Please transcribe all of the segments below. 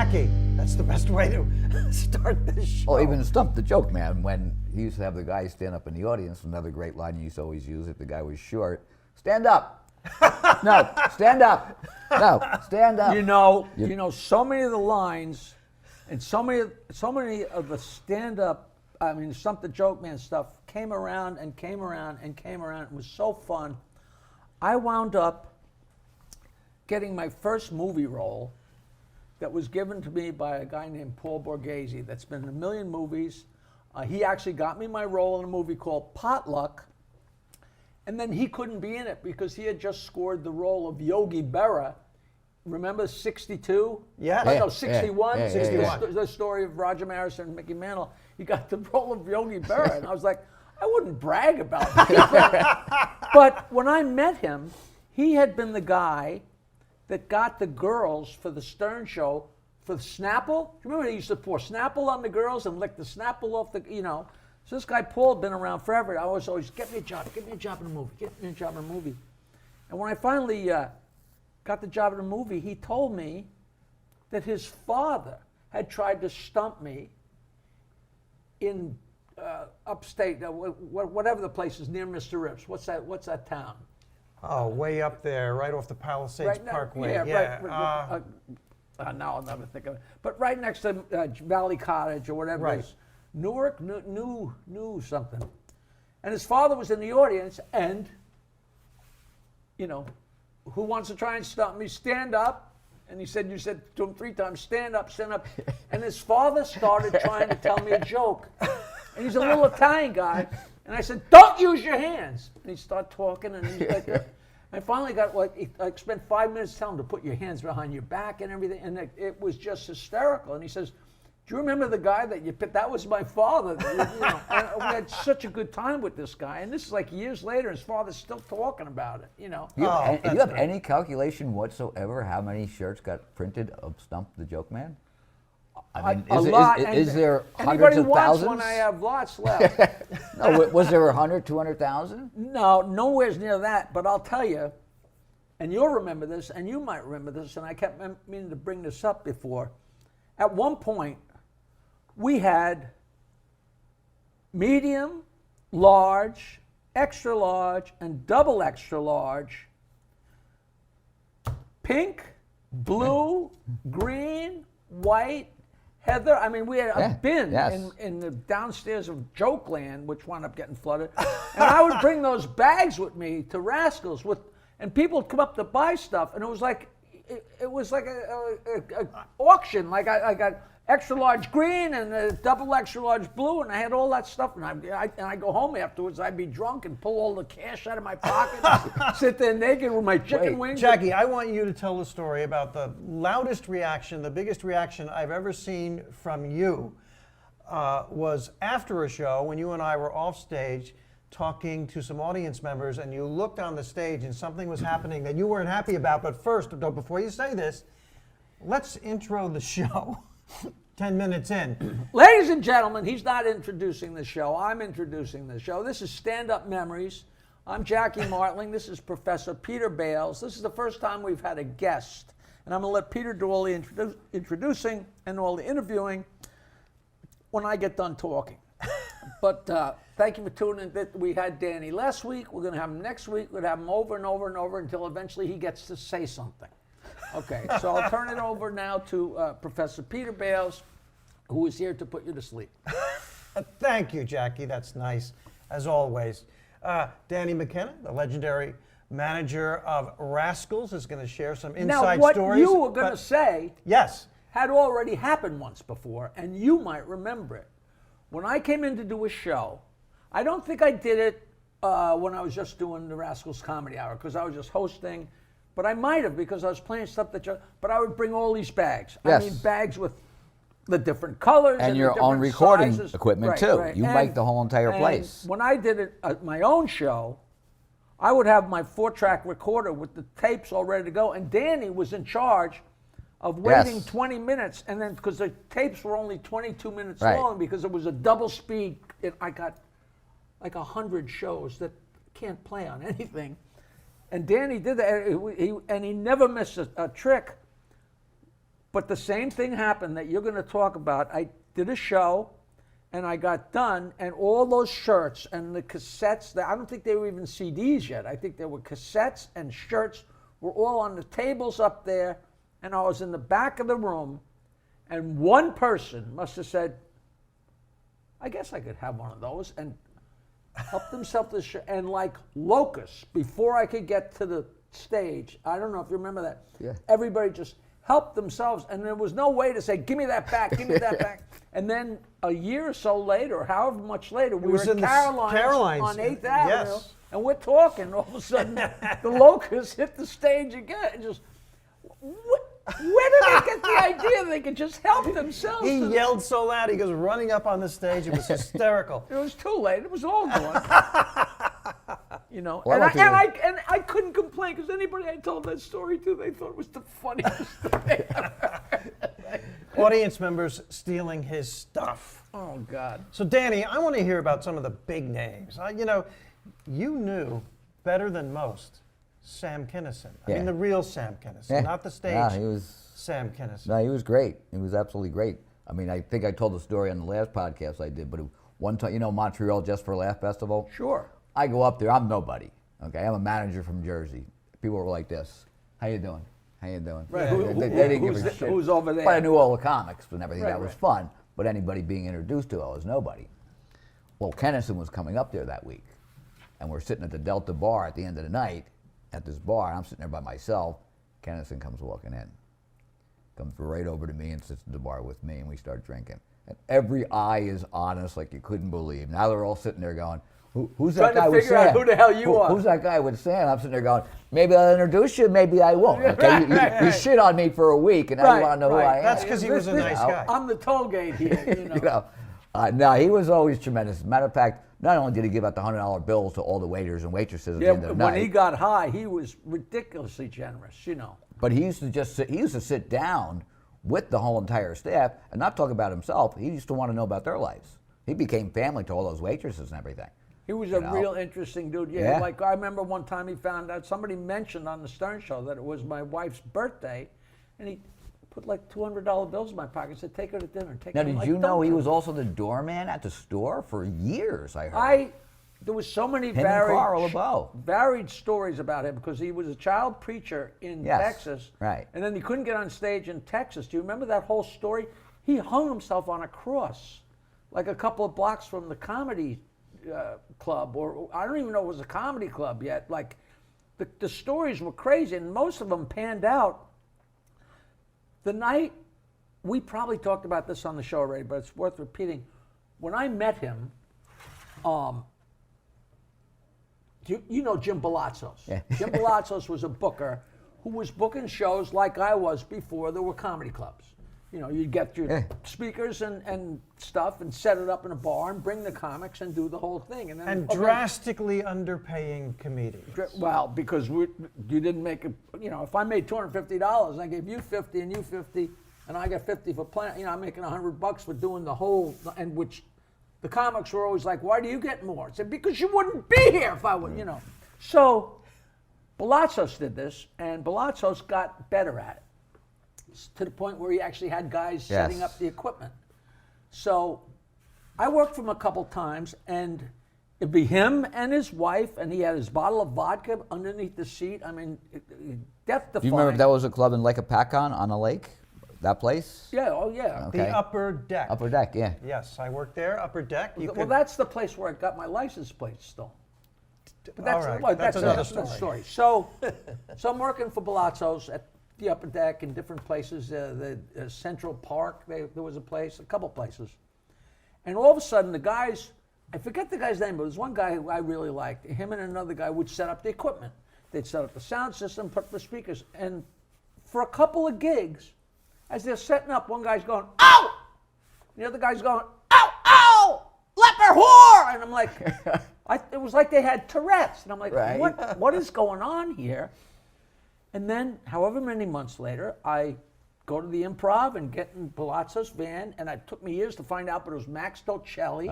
Jackie. That's the best way to start this show. Oh, even Stump the Joke Man, when he used to have the guy stand up in the audience, another great line he used to always use if the guy was short, stand up. No, stand up. No, stand up. You know, so many of the lines and so many of the stand-up, I mean, Stump the Joke Man stuff came around and came around and came around. It was so fun. I wound up getting my first movie role that was given to me by a guy named Paul Borghese that's been in a million movies. He actually got me my role in a movie called Potluck, and then he couldn't be in it because he had just scored the role of Yogi Berra. Remember 62? Yeah. Oh, no, 61. Yeah, 61. The story of Roger Maris and Mickey Mantle. He got the role of Yogi Berra, and I was like, I wouldn't brag about that. But when I met him, he had been the guy that got the girls for the Stern Show for the Snapple. Do you remember they used to pour Snapple on the girls and lick the Snapple off the, you know. So this guy Paul had been around forever. I was always, get me a job in a movie, get me a job in a movie. And when I finally got the job in a movie, he told me that his father had tried to stump me in upstate, whatever the place is near Mr. Rips. What's that town? Oh, way up there, right off the Palisades Parkway. Right. Now I'll never think of it. But right next to Valley Cottage or whatever it is. Newark, New something. And his father was in the audience, and, you know, who wants to try and stump me? Stand up. And he said, you said to him 3 times, stand up, stand up. And his father started trying to tell me a joke. And he's a little Italian guy. And I said, don't use your hands. And he started talking, and he's like, I finally got, I spent 5 minutes telling him to put your hands behind your back and everything. And it was just hysterical. And he says, do you remember the guy that you picked? That was my father. You know, and we had such a good time with this guy. And this is like years later, his father's still talking about it, you know. Do you have any calculation whatsoever how many shirts got printed of Stump the Joke Man? I mean, a lot. Is there hundreds anybody of wants thousands? one, I have lots left. No, was there 100, 200,000? No, nowhere near that. But I'll tell you, and you'll remember this, and you might remember this, and I kept meaning to bring this up before. At one point, we had medium, large, extra large, and double extra large, pink, blue, green, white, heather. I mean, we had a bin in the downstairs of Jokeland, which wound up getting flooded. And I would bring those bags with me to Rascals, and people would come up to buy stuff, and it was like a auction. Like I got extra large green and a double extra large blue, and I had all that stuff. And I go home afterwards. I'd be drunk and pull all the cash out of my pocket, and sit there naked with my chicken wings. Jackie, I want you to tell the story about the loudest reaction, the biggest reaction I've ever seen from you was after a show when you and I were off stage talking to some audience members, and you looked on the stage and something was happening that you weren't happy about. But first, before you say this, let's intro the show. 10 minutes in. Ladies and gentlemen, he's not introducing the show. I'm introducing the show. This is Standup Memories. I'm Jackie Martling. This is Professor Peter Bales. This is the first time we've had a guest. And I'm going to let Peter do all the introducing and all the interviewing when I get done talking. But thank you for tuning in. We had Danny last week. We're going to have him next week. We're going to have him over and over and over until eventually he gets to say something. Okay, so I'll turn it over now to Professor Peter Bales, who is here to put you to sleep. Thank you, Jackie. That's nice, as always. Danny McKenna, the legendary manager of Rascals, is going to share some inside stories. Now, what you were going to say yes, had already happened once before, and you might remember it. When I came in to do a show, I don't think I did it when I was just doing the Rascals Comedy Hour, because I was just hosting. But I might have, because I was playing stuff but I would bring all these bags. Yes. I mean, bags with the different colors and your the own recording sizes. equipment too. Right. You make the whole entire place. When I did it at my own show, I would have my 4-track recorder with the tapes all ready to go, and Danny was in charge of waiting 20 minutes, and then because the tapes were only 22 minutes long, because it was a double speed. I got like 100 shows that can't play on anything. And Danny did that, and he never missed a trick. But the same thing happened that you're going to talk about. I did a show, and I got done, and all those shirts and the cassettes, I don't think they were even CDs yet. I think they were cassettes and shirts were all on the tables up there, and I was in the back of the room, and one person must have said, I guess I could have one of those, and helped himself to shirt, and like locusts, before I could get to the stage, I don't know if you remember that, everybody just helped themselves, and there was no way to say, give me that back, give me that back. And then a year or so later, or however much later, we were at Caroline's on 8th Avenue, and we're talking, all of a sudden, the locusts hit the stage again, and just, where did they get the idea they could just help themselves? He yelled so loud, he goes running up on the stage, it was hysterical. It was too late, it was all gone. You know, well, and I couldn't complain, because anybody I told that story to, they thought it was the funniest thing ever. Audience members stealing his stuff. Oh, God. So, Danny, I want to hear about some of the big names. You knew better than most Sam Kinison. I mean, the real Sam Kinison, not the stage Sam Kinison. No, he was great. He was absolutely great. I mean, I think I told the story on the last podcast I did, but one time, Montreal Just for Laugh Festival? Sure. I go up there, I'm nobody, okay? I'm a manager from Jersey. People were like this, how you doing? How you doing? Right. They didn't give a shit. Who's over there? But I knew all the comics and everything. Right, that was fun. But anybody being introduced to, I was nobody. Well, Kinison was coming up there that week. And we're sitting at the Delta Bar at the end of the night at this bar. I'm sitting there by myself. Kinison comes walking in. Comes right over to me and sits at the bar with me, and we start drinking. And every eye is on us like you couldn't believe. Now they're all sitting there going, who's that guy with Sam? Trying to figure out who the hell you are. Who's that guy with Sam? I'm sitting there going, maybe I'll introduce you, maybe I won't. Okay, you shit on me for a week, and now you want to know who I am. That's because he was a nice guy. I'm the toll gate here, No, he was always tremendous. Matter of fact, not only did he give out the $100 bills to all the waiters and waitresses at the end of the night. When he got high, he was ridiculously generous, But he used to sit down with the whole entire staff and not talk about himself. He used to want to know about their lives. He became family to all those waitresses and everything. He was a real interesting dude. Yeah, like I remember one time he found out, somebody mentioned on the Stern Show that it was my wife's birthday, and he put like $200 bills in my pocket and said, take her to dinner. Now, did you know he was also the doorman at the store for years, I heard? There was so many varied stories about him, because he was a child preacher in Texas. Right. And then he couldn't get on stage in Texas. Do you remember that whole story? He hung himself on a cross, like a couple of blocks from the comedy club, or I don't even know if it was a comedy club yet. Like, the stories were crazy, and most of them panned out. The night, we probably talked about this on the show already, but it's worth repeating. When I met him, you know Jim Balatzos. Yeah. Jim Balatzos was a booker who was booking shows like I was before there were comedy clubs. You'd get your speakers and stuff and set it up in a bar and bring the comics and do the whole thing. And drastically underpaying comedians. Well, because you didn't make if I made $250 and I gave you 50 and you 50 and I got 50 for playing, I'm making $100 for doing the whole, and which the comics were always like, why do you get more? I said, because you wouldn't be here if I would, So Balatzos did this, and Balatzos got better at it, to the point where he actually had guys setting up the equipment. So I worked for him a couple times, and it'd be him and his wife, and he had his bottle of vodka underneath the seat. I mean, death-defying. Do you remember if that was a club in Lake Apacon on a lake? That place? Yeah, oh yeah. Okay. The Upper Deck. Upper Deck, yeah. Yes, I worked there, Upper Deck. Well, that's the place where I got my license plate still. But that's, all right, that's another story. So I'm working for Balatzos at the Upper Deck in different places. The Central Park, there was a place, a couple places. And all of a sudden, the guys, I forget the guy's name, but there's one guy who I really liked. Him and another guy would set up the equipment. They'd set up the sound system, put up the speakers. And for a couple of gigs, as they're setting up, one guy's going, ow! And the other guy's going, ow, ow! Leper whore! And I'm like, it was like they had Tourette's. And I'm like, what is going on here? And then, however many months later, I go to the Improv and get in Balatzos' van, and it took me years to find out, but it was Max Dolcelli.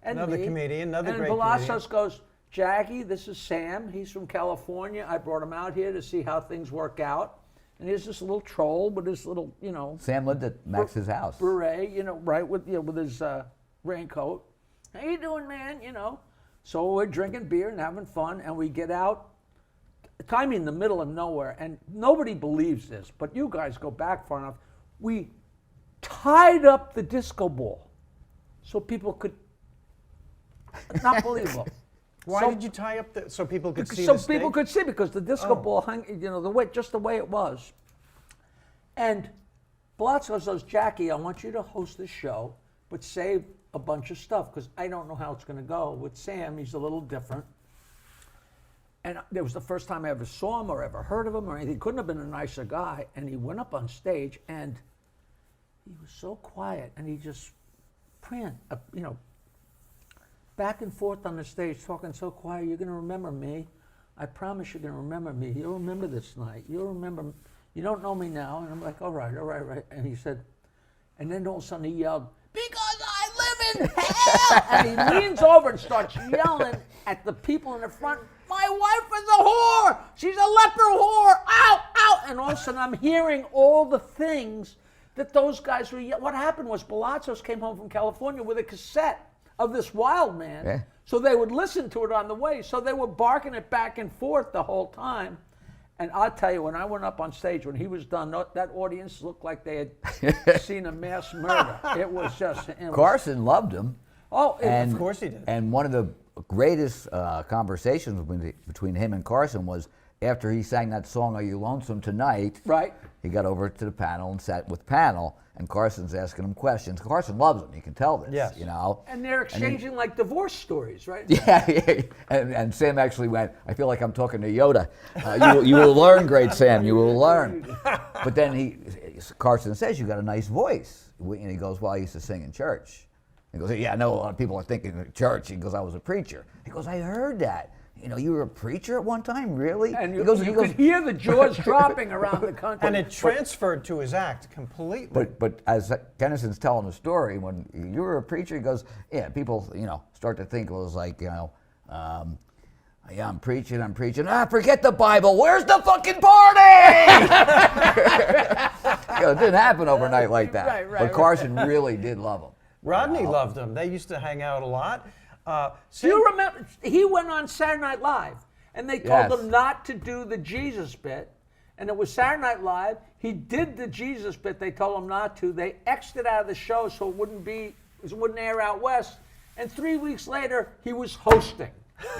And another me. comedian, another and great Balatzos goes, Jackie, this is Sam. He's from California. I brought him out here to see how things work out. and here's this little troll with his little, you know, Sam lived at Max's house. beret, you know, right, with his raincoat. How you doing, man? You know. So we're drinking beer and having fun, and we get out. I mean, in the middle of nowhere, and nobody believes this, but you guys go back far enough. We tied up the disco ball so people could. Not believable. Why did you tie up so people could see So the people stake? could see, because the disco ball hung, you know, just the way it was. And Palazzo says, Jackie, I want you to host this show, but save a bunch of stuff, because I don't know how it's going to go. With Sam, he's a little different. And it was the first time I ever saw him or ever heard of him or anything. He couldn't have been a nicer guy. And he went up on stage, and he was so quiet, and he just you know, back and forth on the stage, talking so quiet. You're going to remember me. I promise you're going to remember me. You'll remember this night. You'll remember. You don't know me now. And I'm like, all right. And he said, and then all of a sudden he yelled, because I live in hell. And he leans over and starts yelling at the people in the front, my wife is a whore. She's a leper whore. Ow, ow. And all of a sudden I'm hearing all the things that those guys were yelling. What happened was Palazzos came home from California with a cassette of this wild man. Yeah. So they would listen to it on the way. So they were barking it back and forth the whole time. And I'll tell you, when I went up on stage, when he was done, that audience looked like they had seen a mass murder. It was just... Carson loved him. Oh, of course he did. And one of the greatest conversations between him and Carson was after he sang that song, Are You Lonesome Tonight? Right. He got over to the panel and sat with panel, and Carson's asking him questions. Carson loves him. You can tell this, Yes. you know. And they're exchanging like divorce stories, right? Yeah. And Sam actually went, I feel like I'm talking to Yoda. You will learn, great Sam, you will learn. But then Carson says, you got a nice voice. And he goes, well, I used to sing in church. He goes, yeah, I know a lot of people are thinking church. He goes, I was a preacher. He goes, I heard that. You know, you were a preacher at one time, really? And you could hear the jaws dropping around the country. And it transferred to his act completely. But as Kinison's telling the story, when you were a preacher, he goes, yeah, people, you know, start to think it was like, you know, yeah, I'm preaching. Forget the Bible. Where's the fucking party? You know, it didn't happen overnight like that. But Carson really did love him. Rodney loved him. They usdo to hang out a lot. Do you remember, he went on Saturday Night Live, and they told him not to do the Jesus bit, and it was Saturday Night Live. He did the Jesus bit. They told him not to. They X'd it out of the show so it wouldn't air out west. And 3 weeks later, he was hosting.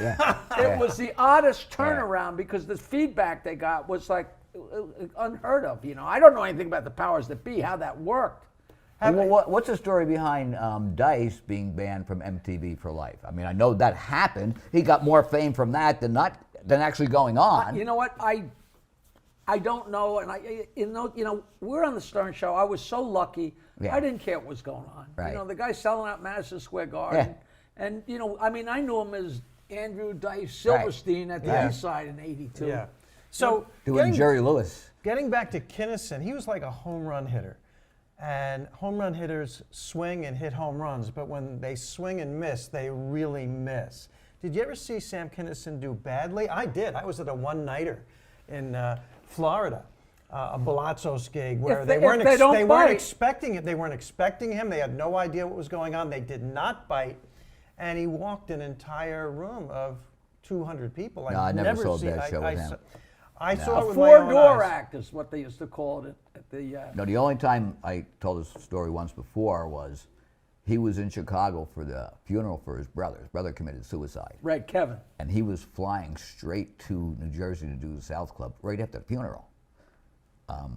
Yeah. It was the oddest turnaround because the feedback they got was like unheard of. You know, I don't know anything about the powers that be, how that worked. Well, what's the story behind Dice being banned from MTV for life? I mean, I know that happened. He got more fame from that than actually going on. You know what? I don't know, and you know, we're on the Stern Show. I was so lucky. Yeah. I didn't care what was going on. Right. You know, the guy selling out Madison Square Garden, and you know, I mean, I knew him as Andrew Dice Silverstein at the East Side in '82. Yeah. So doing Jerry Lewis. Getting back to Kinison, he was like a home run hitter. And home run hitters swing and hit home runs, but when they swing and miss, they really miss. Did you ever see Sam Kinison do badly? I did. I was at a one-nighter in Florida, a Palazzos gig where they weren't expecting it. They weren't expecting him. They had no idea what was going on. They did not bite, and he walked an entire room of 200 people. No, I never saw a bad show with him. I saw it with A my own four-door eyes. act is what they used to call it at the. No, the only time I told this story once before was he was in Chicago for the funeral for his brother. His brother committed suicide. Right, Kevin. And he was flying straight to New Jersey to do the South Club right after the funeral.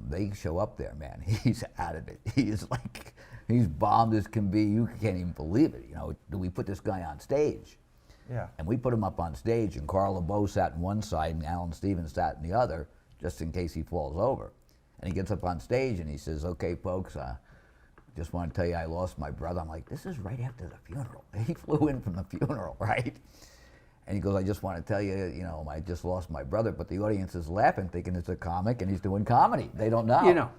They show up there, man. He's out of it. He's bombed as can be. You can't even believe it. You know, do we put this guy on stage? Yeah. And we put him up on stage, and Carl LeBeau sat on one side, and Alan Stevens sat in the other, just in case he falls over. And he gets up on stage, and he says, okay, folks, just want to tell you I lost my brother. I'm like, this is right after the funeral. He flew in from the funeral, right? And he goes, I just want to tell you, you know, I just lost my brother. But the audience is laughing, thinking it's a comic, and he's doing comedy. They don't know. You know.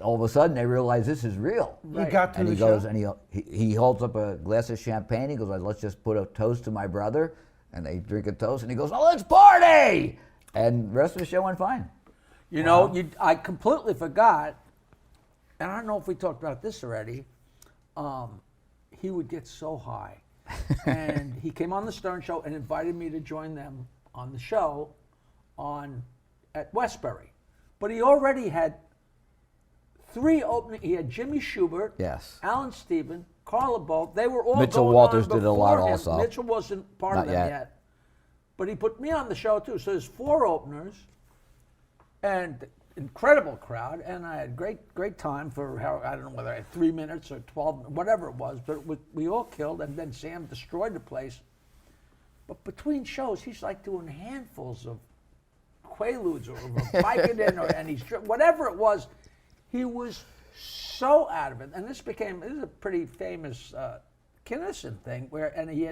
All of a sudden, they realize this is real. He got to And the he goes, show. and he holds up a glass of champagne. He goes, let's just put a toast to my brother. And they drink a toast, and he goes, oh, let's party! And the rest of the show went fine. You know, I completely forgot, and I don't know if we talked about this already. He would get so high, and he came on the Stern Show and invited me to join them on the show at Westbury. But he already had 3 opening. He had Jimmy Schubert, Yes. Alan Stephen, Carl LeBeau. They were all Mitchell going Walters on did a lot before him. also. Mitchell wasn't part of Not them yet. yet. But he put me on the show too. So there's 4 openers, and incredible crowd. And I had great time for I don't know whether I had 3 minutes or 12, whatever it was. But we all killed, and then Sam destroyed the place. But between shows, he's like doing handfuls of Quaaludes or Vicodin and he's whatever it was. He was so out of it, and this is a pretty famous Kinison thing and he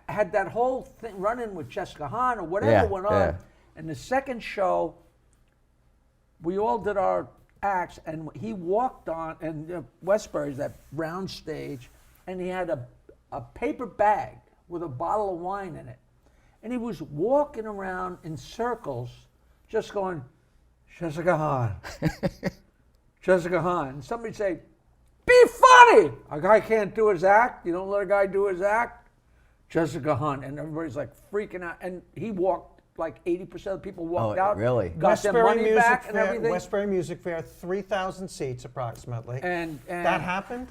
had that whole thing run-in with Jessica Hahn or whatever went on. Yeah. And the second show, we all did our acts, and he walked on, and Westbury's that round stage, and he had a paper bag with a bottle of wine in it. And he was walking around in circles, just going, Jessica Hahn, Jessica Hahn. And somebody'd say, be funny! A guy can't do his act. You don't let a guy do his act. Jessica Hahn. And everybody's like freaking out. And he walked, like 80% of the people walked out. Really? Got their money back and everything. Westbury Music Fair, 3,000 seats approximately. And that happened?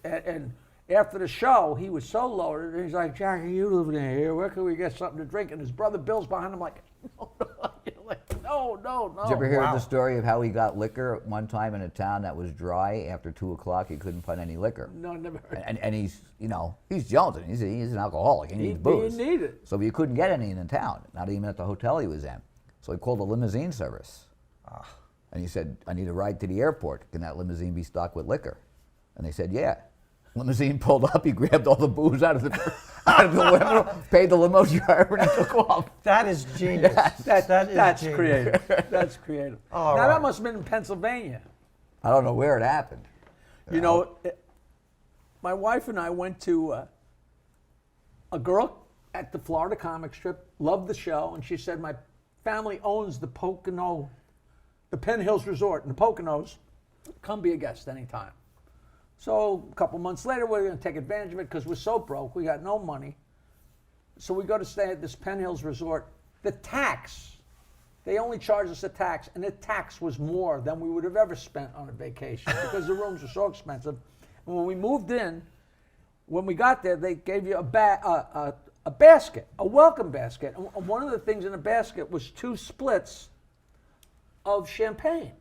And after the show, he was so loaded, and he's like, Jackie, you live in here. Where can we get something to drink? And his brother Bill's behind him like, no. Did you ever hear the story of how he got liquor one time in a town that was dry after 2 o'clock? He couldn't find any liquor. No, never heard. And he's, he's jonesing. He's an alcoholic. He needs booze. He needed it. So he couldn't get any in the town, not even at the hotel he was in. So he called a limousine service. And he said, I need a ride to the airport. Can that limousine be stocked with liquor? And they said, yeah. Limousine pulled up, he grabbed all the booze out of the limo, paid the limo driver, and he took off. That is genius. That's genius. creative. That's creative. All now right. that must have been in Pennsylvania. I don't know where it happened. You know, my wife and I went to a girl at the Florida comic strip, loved the show, and she said, my family owns the Penn Hills Resort in the Poconos. Come be a guest anytime. So a couple months later, we're going to take advantage of it because we're so broke. We got no money. So we go to stay at this Penn Hills Resort. The tax, they only charged us a tax, and the tax was more than we would have ever spent on a vacation because the rooms were so expensive. And when we moved in, when we got there, they gave you a basket, a welcome basket. And one of the things in the basket was 2 splits of champagne.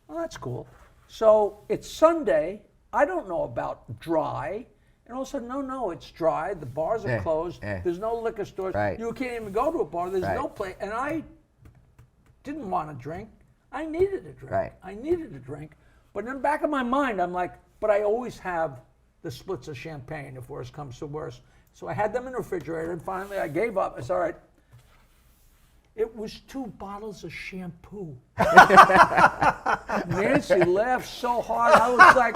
Well, that's cool. So it's Sunday. I don't know about dry. And all of a sudden, no, it's dry. The bars are closed. There's no liquor stores. Right. You can't even go to a bar. There's no place. And I didn't want to drink. I needed a drink. Right. I needed a drink. But in the back of my mind, I'm like, but I always have the splits of champagne if worse comes to worse. So I had them in the refrigerator, and finally I gave up. I said, all right. It was 2 bottles of shampoo. Nancy laughed so hard, I was like,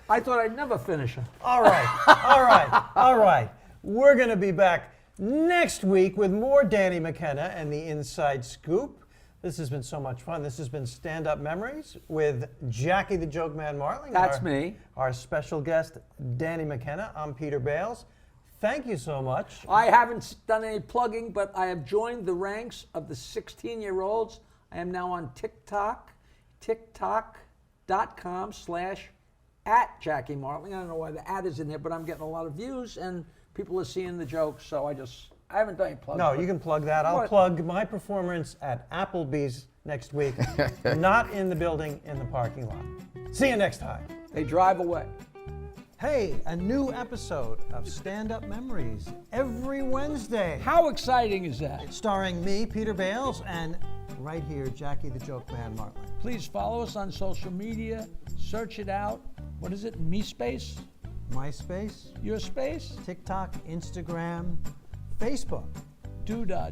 I thought I'd never finish her. All right. We're going to be back next week with more Danny McKenna and the Inside Scoop. This has been so much fun. This has been Stand-Up Memories with Jackie the Joke Man Martling. That's me. Our special guest, Danny McKenna. I'm Peter Bales. Thank you so much. I haven't done any plugging, but I have joined the ranks of the 16-year-olds. I am now on TikTok, tiktok.com/@Jackie Martling. I don't know why the @ is in there, but I'm getting a lot of views, and people are seeing the jokes, so I haven't done any plugging. No, you can plug that. I'll plug my performance at Applebee's next week. Not in the building, in the parking lot. See you next time. They drive away. Hey, a new episode of Stand-Up Memories every Wednesday. How exciting is that? Starring me, Peter Bales, and right here, Jackie the Joke Man Martling. Please follow us on social media. Search it out. What is it? MeSpace? MySpace, Your space? TikTok, Instagram, Facebook. Doodah.